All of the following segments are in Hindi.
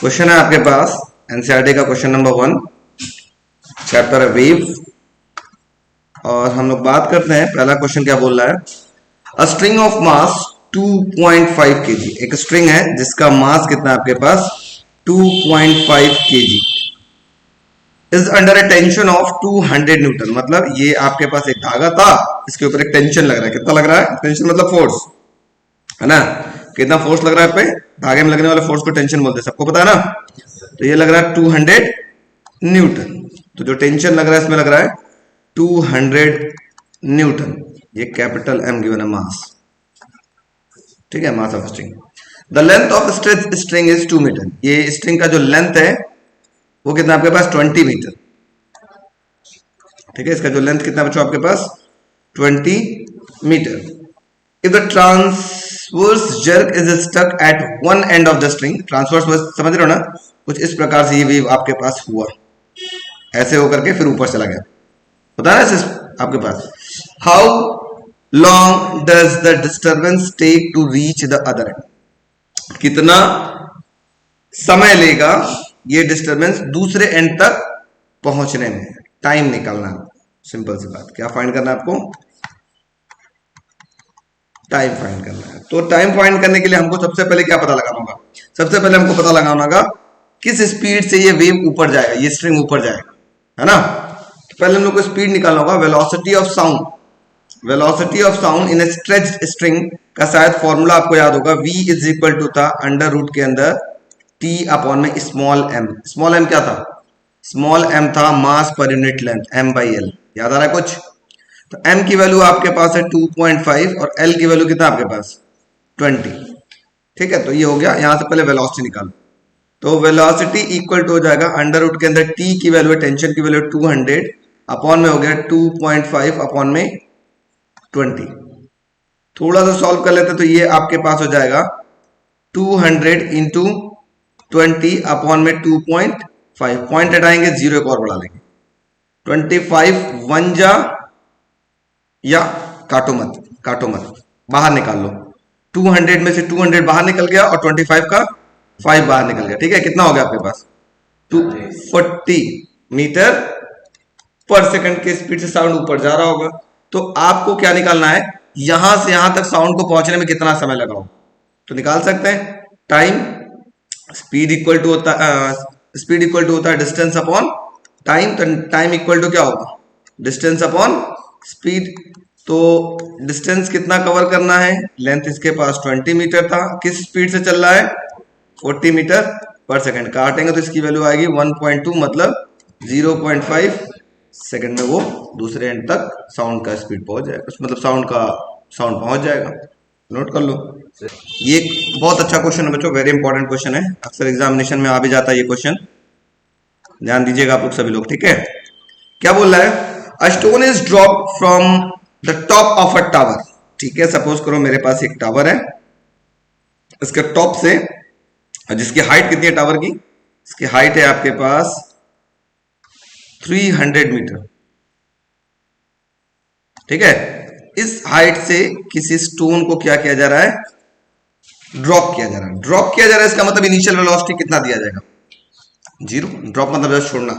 क्वेश्चन है आपके पास एनसीईआरटी का क्वेश्चन नंबर 1, चैप्टर है वेव। और हम लोग बात करते हैं, पहला क्वेश्चन क्या बोल रहा है। A string of mass 2.5 kg, एक स्ट्रिंग है जिसका मास कितना है आपके पास 2.5 kg, is under A tension of 200 Newton. मतलब ये आपके पास एक धागा था, इसके ऊपर एक टेंशन लग रहा है। कितना लग रहा है? टेंशन मतलब फोर्स है ना। कितना फोर्स लग रहा है पे धागे में लगने वाले फोर्स को टेंशन बोलते हैं, सबको पता है ना। तो ये लग रहा है 200 न्यूटन। तो जो टेंशन लग रहा है इसमें लग रहा है 200 न्यूटन। ये कैपिटल एम गिवन है मास, ठीक है, mass of string. The length of string is 2 metre. ये स्ट्रिंग का जो लेंथ है वो कितना आपके पास 20 मीटर, ठीक है। इसका जो लेंथ कितना बच्चों आपके पास 20 metre. If the transverse jerk is stuck at one end of the string, transverse समझ रहे हो ना, कुछ इस प्रकार से ये वेव आपके पास हुआ, ऐसे होकर के फिर ऊपर चला गया, होता है ना आपके पास। How long does the disturbance take to reach the other end, कितना समय लेगा ये डिस्टर्बेंस दूसरे एंड तक पहुंचने में, टाइम निकालना। सिंपल सी बात, क्या फाइंड करना है आपको? टाइम फाइंड करना है। तो टाइम फाइंड करने के लिए हमको सबसे पहले क्या पता लगाना होगा? सबसे पहले हमको पता लगाना होगा किस स्पीड से ये वेव ऊपर जाएगा, ये स्ट्रिंग ऊपर जाएगा, है ना। तो पहले हम लोग को स्पीड निकालना होगा। Velocity of sound, velocity of sound in a stretched string का शायद फॉर्मूला आपको याद होगा। v इज इक्वल टू था अंडर रूट के अंदर t अपॉन में स्मॉल m। स्मॉल m क्या था? स्मॉल m था mass per unit length, m by L. याद आ रहा है कुछ? तो m की वैल्यू आपके पास है 2.5 और l की वैल्यू कितना आपके पास 20, ठीक है। तो ये हो गया, यहां से पहले वेलोसिटी निकालो। तो वेलोसिटी इक्वल टू हो जाएगा अंडर रूट के अंदर t की वैल्यू है, टेंशन की वैल्यू 200 अपॉन में हो गया 2.5 अपॉन में 20। थोड़ा सा सॉल्व कर लेते तो ये आपके पास हो जाएगा 200 इंटू 20 अपॉन में 2.5, पॉइंट हटाएंगे, जीरो एक और बढ़ा लेंगे। 25 वन जा, या काटो मत, बाहर निकाल लो। 200 में से 200 बाहर निकल गया और 25 का 5 बाहर निकल गया, ठीक है। कितना हो गया आपके पास 240 मीटर पर सेकंड के स्पीड से साउंड ऊपर जा रहा होगा। तो आपको क्या निकालना है, यहां से यहां तक साउंड को पहुंचने में कितना समय लगा हो, तो निकाल सकते हैं। टाइम, स्पीड इक्वल टू होता है डिस्टेंस अपॉन टाइम। तो टाइम इक्वल टू क्या होगा, डिस्टेंस अपॉन स्पीड। तो डिस्टेंस कितना कवर करना है, लेंथ इसके पास 20 मीटर था, किस स्पीड से चल रहा है 40 मीटर पर सेकंड। काटेंगे तो इसकी वैल्यू आएगी 1.2, मतलब 0.5 सेकंड में वो दूसरे एंड तक साउंड का स्पीड पहुंच जाएगा, मतलब साउंड पहुंच जाएगा। नोट कर लो, ये बहुत अच्छा क्वेश्चन है बच्चों, वेरी इंपॉर्टेंट क्वेश्चन है, अक्सर एग्जामिनेशन में आ भी जाता है ये क्वेश्चन, ध्यान दीजिएगा आप लोग सभी लोग, ठीक है। क्या बोल रहा है, a stone is drop from the top of a tower, ठीक है। सपोज करो मेरे पास एक टावर है, इसके टॉप से, जिसकी हाइट कितनी है टावर की, इसकी हाइट है आपके पास 300 मीटर, ठीक है। इस हाइट से किसी स्टोन को क्या किया जा रहा है, ड्रॉप किया जा रहा है। ड्रॉप किया जा रहा है, इसका मतलब इनिशियल वेलोसिटी कितना दिया जाएगा, 0। ड्रॉप मतलब जस्ट छोड़ना,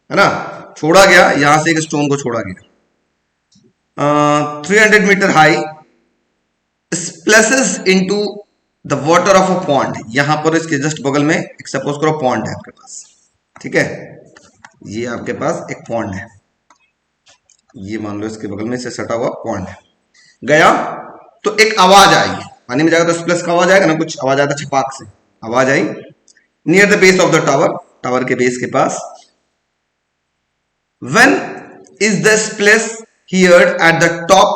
है ना। छोड़ा गया, यहां से एक स्टोन को छोड़ा गया 300 metre high, splashes into the water of a pond. यहां पर इसके जस्ट बगल में एक सपोज करो पॉन्ड है आपके पास, ठीक है। ये आपके पास एक पॉन्ड है, ये मान लो इसके बगल में से सटा हुआ पॉन्ड है। गया तो एक आवाज आई, पानी में जाएगा तो स्प्लैश का आवाज आएगा ना, कुछ आवाज आया था छपाक से, आवाज आई। Near the base of the tower, tower के बेस के पास। When is the splash heard at the top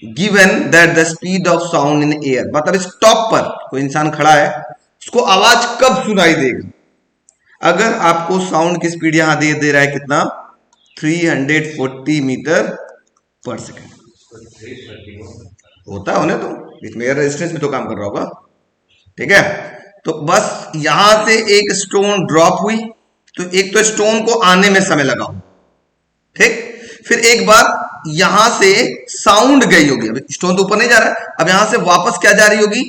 given that the speed of sound in air, मतलब इस टॉप पर कोई इंसान खड़ा है, उसको आवाज कब सुनाई देगा, अगर आपको साउंड की स्पीड यहां दे रहा है कितना 340 मीटर पर सेकेंड। होता है तो इसमें एयर रेजिस्टेंस में तो काम कर रहा होगा, ठीक है। तो बस यहां से एक स्टोन ड्रॉप हुई, तो एक तो स्टोन को आने में समय लगा, ठीक। फिर एक बार यहां से साउंड गई होगी, अब स्टोन तो ऊपर नहीं जा रहा है, अब यहां से वापस क्या जा रही होगी,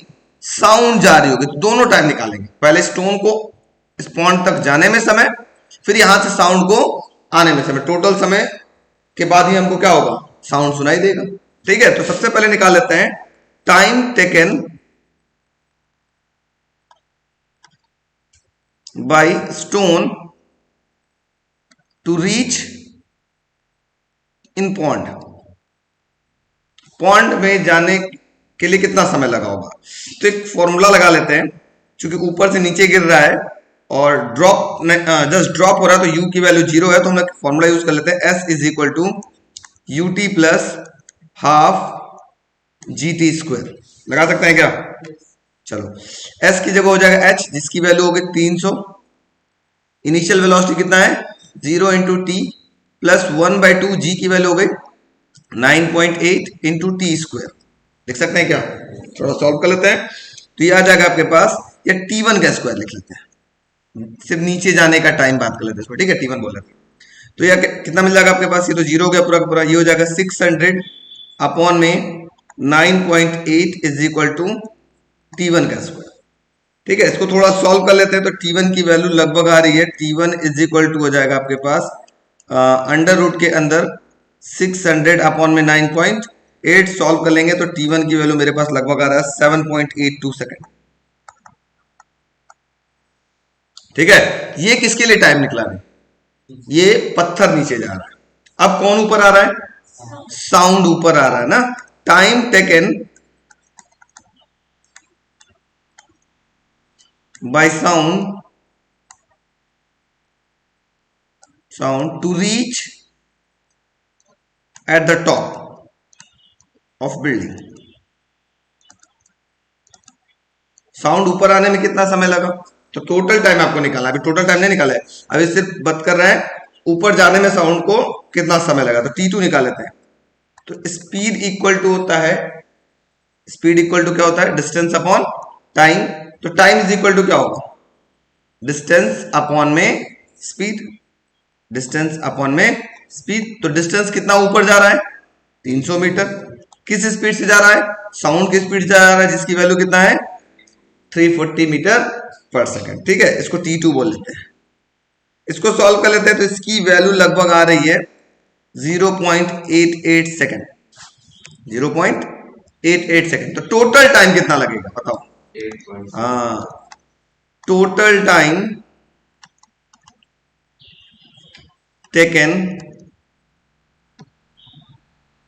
साउंड जा रही होगी, तो दोनों टाइम निकालेंगे। पहले स्टोन को इस पॉइंट तक जाने में समय, फिर यहां से साउंड को आने में समय। टोटल समय के बाद ही हमको क्या होगा, साउंड सुनाई देगा। ठीक है, तो सबसे पहले निकाल लेते हैं time taken by stone to reach in pond. Pond में जाने के लिए कितना समय लगा होगा, तो एक फॉर्मूला लगा लेते हैं। क्योंकि ऊपर से नीचे गिर रहा है और ड्रॉप जस्ट ड्रॉप हो रहा है, तो यू की वैल्यू 0 है, तो हम लोग फॉर्मूला यूज कर लेते हैं, S is equal to u t plus half g t square. लगा सकते हैं क्या? चलो, एस की जगह हो जाएगा एच, जिसकी वैल्यू हो गई 300। इनिशियल वेलोसिटी कितना है, 0 इंटू टी प्लस 1/2, जी की वैल्यू हो गई 9.8 इंटू टी स्क्वायर। लिख सकते हैं क्या? थोड़ा सॉल्व कर लेते हैं, तो ये आ जाएगा आपके पास, या T1 का स्क्वायर लिख लेते हैं, सिर्फ नीचे जाने का टाइम बात कर लेते हैं इसको। ठीक है, T1 बोल लेते हैं, तो यह कितना मिल जाएगा आपके पास, ये तो 0 हो गया पूरा का पूरा, ये हो जाएगा 600 अपॉन में 9.8 इज इक्वल टू T1 का स्क्वायर। ठीक है, इसको थोड़ा सॉल्व कर लेते हैं, तो T1 की वैल्यू लगभग आ रही है, T1 इज इक्वल टू हो जाएगा आपके पास अंडर रूट के अंदर 600 अपॉन में 9.8। सॉल्व कर लेंगे तो T1 की वैल्यू मेरे पास लगभग आ रहा है 7.82 सेकेंड। ठीक है, ये किसके लिए टाइम निकला है, ये पत्थर नीचे जा रहा है। अब कौन ऊपर आ रहा है, साउंड ऊपर आ रहा है ना। Time taken by sound to reach at the top of building. Sound ऊपर आने में कितना समय लगा, तो टोटल टाइम आपको निकालना है। अभी टोटल टाइम नहीं निकाला है, अभी सिर्फ बात कर रहे हैं ऊपर जाने में साउंड को कितना समय लगा, तो T2 निकाल लेते हैं। तो स्पीड इक्वल टू होता है, स्पीड इक्वल टू क्या होता है, डिस्टेंस अपॉन टाइम। तो टाइम इज इक्वल टू क्या होगा, डिस्टेंस अपॉन में स्पीड, डिस्टेंस अपॉन में स्पीड। तो डिस्टेंस कितना ऊपर जा रहा है, 300 मीटर। किस स्पीड से जा रहा है, साउंड की स्पीड से जा रहा है, जिसकी वैल्यू कितना है 340 मीटर पर सेकेंड। ठीक है, इसको T2 बोल लेते हैं। इसको सॉल्व कर लेते हैं, तो इसकी वैल्यू लगभग आ रही है 0.88 सेकेंड, 0.88 सेकेंड। तो टोटल टाइम कितना लगेगा बताओ, हाँ, total time taken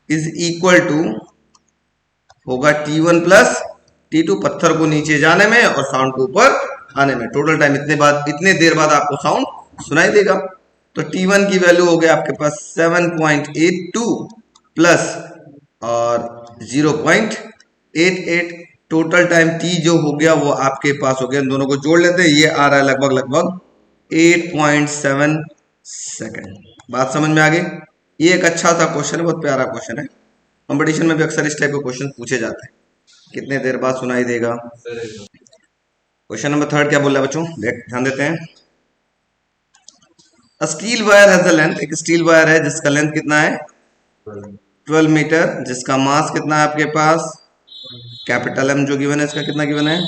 is equal to होगा T1 प्लस T2, पत्थर को नीचे जाने में और साउंड को ऊपर आने में। टोटल टाइम इतने देर बाद आपको साउंड सुनाई देगा। तो T1 की वैल्यू हो गया आपके पास 7.82 प्लस और 0.88। टोटल टाइम T जो हो गया वो आपके पास हो गया, दोनों को जोड़ लेते हैं, ये आ रहा है लगभग 8.7 सेकेंड। बात समझ में आ गई? ये एक अच्छा सा क्वेश्चन है, बहुत प्यारा क्वेश्चन है। कंपटीशन में भी अक्सर इस टाइप के क्वेश्चन पूछे जाते हैं, कितने देर बाद सुनाई देगा। क्वेश्चन नंबर 3 क्या बोल रहा है बच्चों, ध्यान देते हैं। Steel wire has the length, एक स्टील वायर है जिसका लेंथ कितना है 12 मीटर, जिसका मास कितना है आपके पास, कैपिटल एम जो गिवन है, इसका कितना गिवन है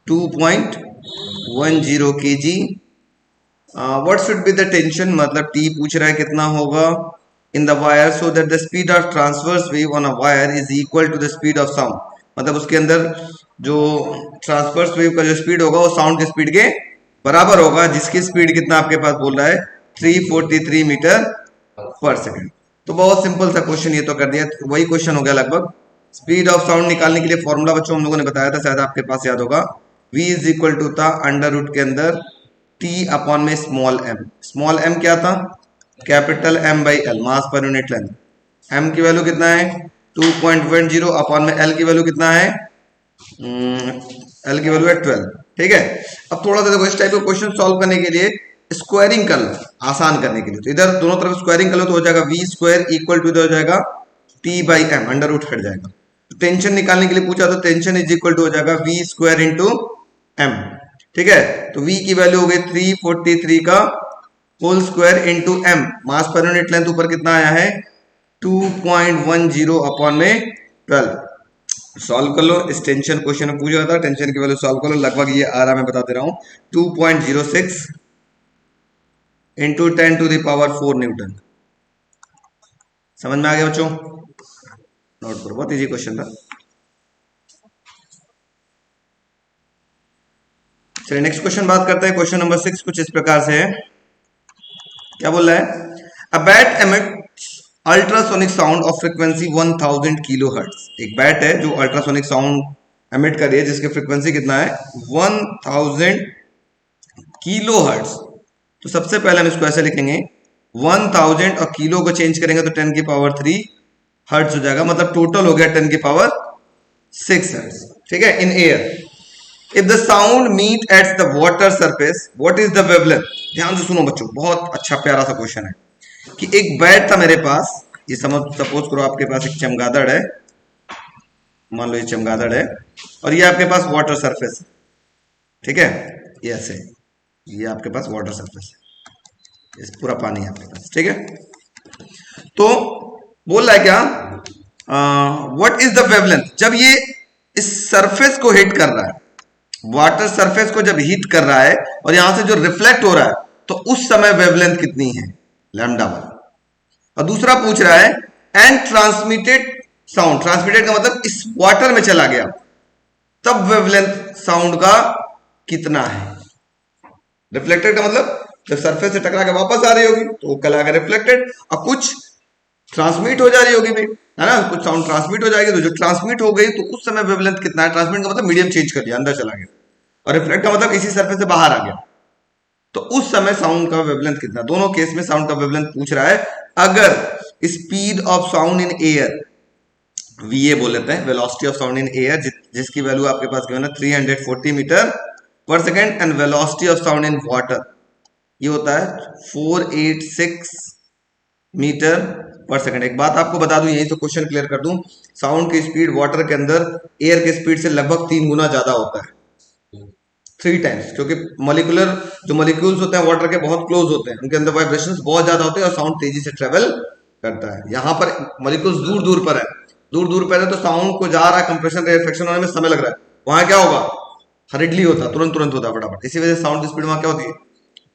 2.10 kg। What should be the tension, मतलब टी पूछ रहा है कितना होगा in the wire, so that the speed of transverse wave on a wire is equal to the speed of sound. मतलब उसके अंदर जो ट्रांसवर्स वेव का जो स्पीड होगा वो साउंड की स्पीड के बराबर होगा, जिसकी स्पीड कितना आपके पास बोल रहा है 343 मीटर पर सेकेंड। तो बहुत सिंपल सा क्वेश्चन ये तो कर दिया, तो वही क्वेश्चन हो गया लगभग। स्पीड ऑफ साउंड निकालने के लिए फॉर्मूला बच्चों हम लोगों ने बताया था, शायद आपके पास याद होगा, v इज इक्वल टू था अंडर रूट के अंदर t अपॉन में स्मॉल m। स्मॉल m क्या था, capital M by L, mass per unit length. m की वैल्यू कितना है 2.10 अपॉन में l की वैल्यू कितना है, l की वैल्यू है 12। ठीक है, अब थोड़ा सा देखो, इस टाइप के क्वेश्चन सॉल्व करने के लिए स्क्वायरिंग कर लो, आसान करने के लिए। तो इधर दोनों तरफ स्क्वायरिंग कर लो, तो हो जाएगा v स्क्वायर इक्वल टू हो जाएगा t by m, under root हट जाएगा। तो टेंशन निकालने के लिए पूछा, तो टेंशन इज इक्वल टू हो जाएगा v स्क्वायर इंटू m। ठीक है, तो v की वैल्यू हो गई 343 का होल स्क्वायर इंटू m, मास पर यूनिट लेंथ ऊपर कितना आया है 2.10 अपॉन में 12। सॉल्व कर लो। इस टेंशन क्वेश्चन में पूछा था, टेंशन की वैल्यू सॉल्व कर लो। लगभग ये आ रहा, मैं बता दे रहा हूं 2.06 इंटू 10⁴ न्यूटन। समझ में आ गया बच्चों? नोट करो, बहुत इजी क्वेश्चन था। चलिए नेक्स्ट क्वेश्चन बात करते हैं। क्वेश्चन नंबर 6 कुछ इस प्रकार से है। क्या बोल रहा है? A bat emits ultrasonic sound of frequency 1000 kilo hertz. एक बैट है जो अल्ट्रासोनिक साउंड एमिट कर रही है, जिसकी फ्रीक्वेंसी कितना है? 1000 किलो हर्ट्ज। तो सबसे पहले हम इसको ऐसे लिखेंगे, 1000 और किलो को चेंज करेंगे तो 10⁻³ हर्ट्ज हो जाएगा, मतलब टोटल हो गया 10⁻6 हर्ट्ज। ठीक है, in air. If the sound meet at the water surface what is the wavelength? ध्यान से सुनो बच्चों, बहुत अच्छा प्यारा सा क्वेश्चन है। कि एक बैट था मेरे पास, ये सपोज करो आपके पास एक चमगादड़ है, मान लो ये चमगादड़ है, और ये आपके पास वाटर सरफेस है। ठीक है, ये ऐसे, ये आपके पास वाटर सरफेस है, इस पूरा पानी है आपके पास। ठीक है, तो बोल रहा है क्या, व्हाट इज द वेवलेंथ? जब ये इस सरफेस को हिट कर रहा है, वाटर सरफेस को जब हिट कर रहा है और यहां से जो रिफ्लेक्ट हो रहा है, तो उस समय वेवलेंथ कितनी है? λ1। और दूसरा पूछ रहा है एंड ट्रांसमिटेड साउंड, ट्रांसमिटेड का मतलब इस वाटर में चला गया, तब वेवलेंथ साउंड का कितना है? रिफ्लेक्टेड का मतलब जब सरफेस से टकरा के वापस आ रही होगी तो वो कहलाएगा रिफ्लेक्टेड, और कुछ ट्रांसमिट हो जा रही होगी भी, है ना, कुछ साउंड ट्रांसमिट हो जाएगी, तो जो ट्रांसमिट हो गई तो उस समय वेवलेंथ कितना है? ट्रांसमिट का मतलब मीडियम चेंज कर दिया, अंदर चला गया, और रिफ्लेक्ट का मतलब इसी सरफेस से बाहर आ गया, तो उस समय साउंड का वेवलेंथ कितना? दोनों केस में साउंड का वेवलेंथ पूछ रहा है। अगर speed of sound in air, वीए बोल लेते हैं, velocity of sound in air, जिसकी वैल्यू आपके पास गिवन है 340 मीटर पर second, and velocity of sound in water ये होता है 486 मीटर पर सेकेंड। एक बात आपको बता दूं, यही तो क्वेश्चन क्लियर कर दूं, साउंड की स्पीड वाटर के अंदर एयर के स्पीड से लगभग 3 गुना ज्यादा होता है, 3 टाइम्स, क्योंकि मोलिकुलर जो मोलिक्यूल्स होते हैं वाटर के बहुत क्लोज होते हैं, उनके अंदर वाइब्रेशंस बहुत ज्यादा होते हैं और साउंड तेजी से ट्रेवल करता है। यहाँ पर मोलिक्यूल्स दूर दूर पर है, दूर दूर पर है, तो साउंड को जा रहा है, कंप्रेशन रिफ्लेक्शन होने में समय लग रहा है, वहां क्या होगा? हरिडली होता, तुरंत तुरंत होता फटाफट, इसी वजह से साउंड की स्पीड वहां क्या होती है?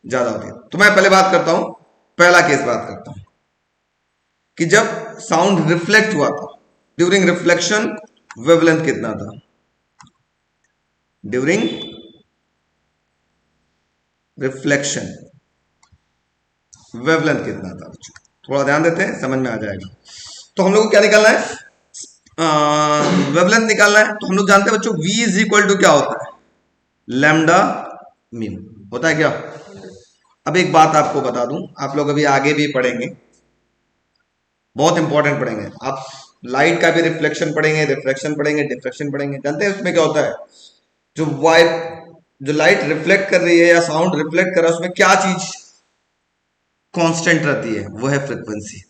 ज्यादा होती है। तो मैं पहले बात करता हूं, पहला केस बात करता हूं कि जब साउंड रिफ्लेक्ट हुआ था, ड्यूरिंग रिफ्लेक्शन वेवलेंथ कितना था? ड्यूरिंग रिफ्लेक्शन वेवलेंथ कितना था? थोड़ा ध्यान देते हैं, समझ में आ जाएगा। तो हम लोग को क्या निकालना है? वेवलेंथ निकालना है। तो हम लोग जानते हैं बच्चों v इज इक्वल टू क्या होता है? लैम्डा मीन होता है क्या? अब एक बात आपको बता दूं, आप लोग अभी आगे भी पढ़ेंगे, बहुत इंपॉर्टेंट पढ़ेंगे आप, लाइट का भी रिफ्लेक्शन पढ़ेंगे, रिफ्लेक्शन पढ़ेंगे, डिफ्रेक्शन पढ़ेंगे। जानते हैं उसमें क्या होता है? जो लाइट रिफ्लेक्ट कर रही है या साउंड रिफ्लेक्ट कर रहा है, उसमें क्या चीज कांस्टेंट रहती है? वो है फ्रीक्वेंसी,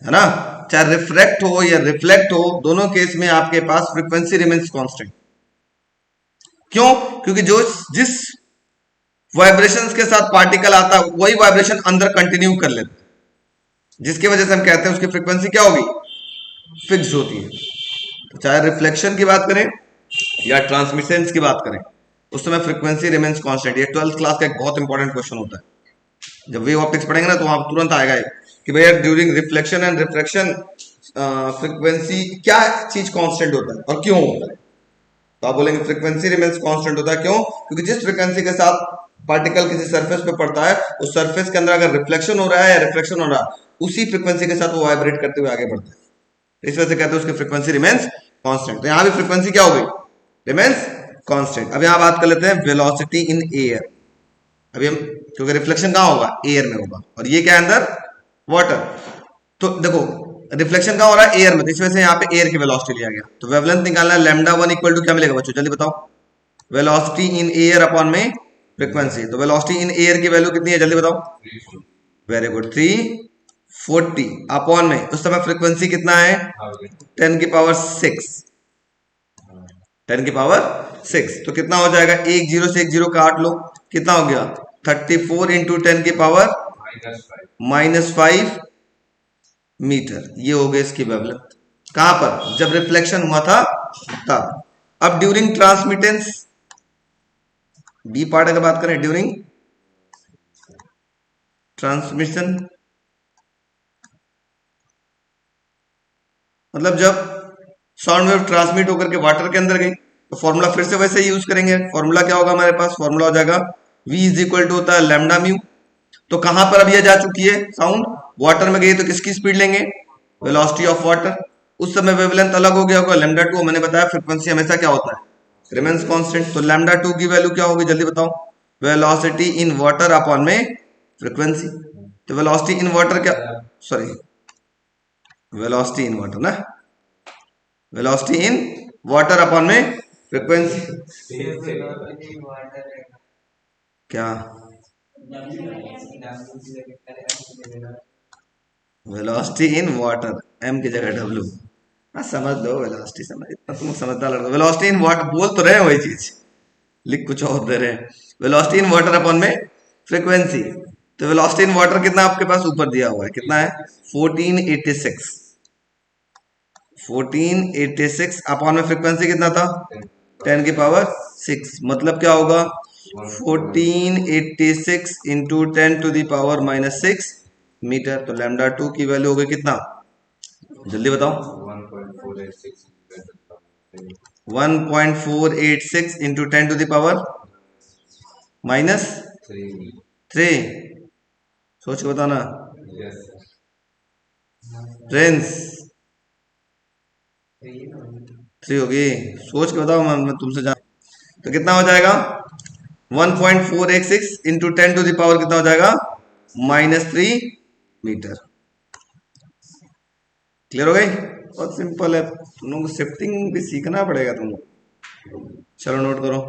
है ना। चाहे रिफ्लेक्ट हो या रिफ्लेक्ट हो, दोनों केस में आपके पास फ्रीक्वेंसी रिमेन्स कांस्टेंट। क्यों? क्योंकि जो जिस वाइब्रेशंस के साथ पार्टिकल आता है वही वाइब्रेशन अंदर कंटिन्यू कर लेते हैं, जिसकी वजह से हम कहते हैं उसकी फ्रीक्वेंसी क्या होगी? फिक्स होती है। तो चाहे रिफ्लेक्शन की बात करें या ट्रांसमिटेंस की बात करें, उस समय फ्रीक्वेंसी रिमेन्स कांस्टेंट। ये 12th क्लास का एक बहुत इंपॉर्टेंट क्वेश्चन होता है। जब वेव ऑप्टिक्स पढ़ेंगे ना तो वहां तुरंत आएगा कि भैया during reflection and refraction frequency क्या चीज कांस्टेंट होता है और क्यों होता है? तो आप बोलेंगे फ्रीक्वेंसी रिमेन्स कांस्टेंट होता है। क्यों? क्योंकि जिस फ्रीक्वेंसी के साथ पार्टिकल किसी सरफेस पे पड़ता है, उस सरफेस के अंदर अगर रिफ्लेक्शन हो रहा है या रिफ्रैक्शन हो रहा है, उसी फ्रीक्वेंसी के साथ वो वाइब्रेट करते हुए आगे बढ़ता है। इस वजह से कहते हैं उसकी फ्रीक्वेंसी रिमेन्स कांस्टेंट। तो यहां भी फ्रीक्वेंसी क्या हो गई? Remains constant. अब यहां बात कर लेते हैं वेलोसिटी इन एयर। अभी हम, क्योंकि रिफ्लेक्शन कहां होगा? एयर में होगा, और ये क्या है अंदर? वाटर। तो देखो रिफ्लेक्शन कहां हो रहा है? एयर में, तो इस वजह से यहाँ पे एयर की वेलोसिटी लिया गया। तो वेवलेंथ निकालना है, λ1 इक्वल टू क्या मिलेगा बच्चों? जल्दी बताओ। वेलोसिटी इन एयर अपॉन में फ्रीक्वेंसी। तो वेलोसिटी इन एयर की वैल्यू कितनी है? जल्दी बताओ। वेरी गुड, 340 अपॉन में उस समय फ्रीक्वेंसी कितना है? 10⁶। 10⁶ तो कितना हो जाएगा? एक जीरो से एक जीरो काट लो, कितना हो गया? 34 इंटू 10⁻⁻5 मीटर। ये हो गया इसकी वेवलेंथ। कहां पर? जब रिफ्लेक्शन हुआ था तब। अब ड्यूरिंग ट्रांसमिटेंस, बी पार्ट अगर बात करें, ड्यूरिंग ट्रांसमिशन मतलब जब साउंड वेव ट्रांसमिट होकर के वाटर के अंदर गई तो फॉर्मूला फिर से वैसे ही यूज करेंगे। फॉर्मूला क्या होगा हमारे पास? फॉर्मूला हो जाएगा v इज इक्वल टू होता है लैम्डा म्यू। तो कहां पर अब ये जा चुकी है साउंड? वाटर में गई तो किसकी स्पीड लेंगे? Velocity of water. उस समय वेवलेंथ अलग हो गया होगा लैम्डा टू। मैंने बताया फ्रीक्वेंसी हमेशा क्या होता है? Remains constant. तो लैम्डा टू की वैल्यू क्या होगी जल्दी बताओ? वेलोसिटी इन वाटर अपॉन में फ्रीक्वेंसी। तो वेलोसिटी इन वाटर क्या, सॉरी वेलोसिटी इन वाटर ना, वेलोसिटी इन वाटर अपॉन में फ्रीक्वेंसी। क्या वेलोसिटी इन वाटर, एम की जगह डब्ल्यू। हाँ समझ लो, वेलोसिटी समझ, इतना तुम समझदार लड़का। वेलोसिटी इन वाटर बोल तो रहे हैं वही चीज, लिख कुछ और दे रहे हैं। वेलोसिटी इन वाटर अपॉन में फ्रीक्वेंसी। तो वेलोसिटी इन वाटर कितना आपके पास ऊपर दिया हुआ है? कितना है? 1486। 1486 अपॉन में फ्रीक्वेंसी कितना था? 10 की पावर 6। मतलब क्या होगा? 1486 into 10 to the power minus 6 metre. तो लैम्डा टू की वैल्यू हो गई कितना? जल्दी बताओ। 1.486 into 10 to the power minus 3। सोच के बताना फ्रेंड्स। 3 होगी, सोच के बताओ, मैं तुमसे जान। तो कितना हो जाएगा? 1.486 इंटू 10 टू दी पावर कितना हो जाएगा? -3 मीटर। क्लियर हो गई? बहुत सिंपल है, तुम लोगों को शिफ्टिंग भी सीखना पड़ेगा तुम लोग। चलो नोट करो।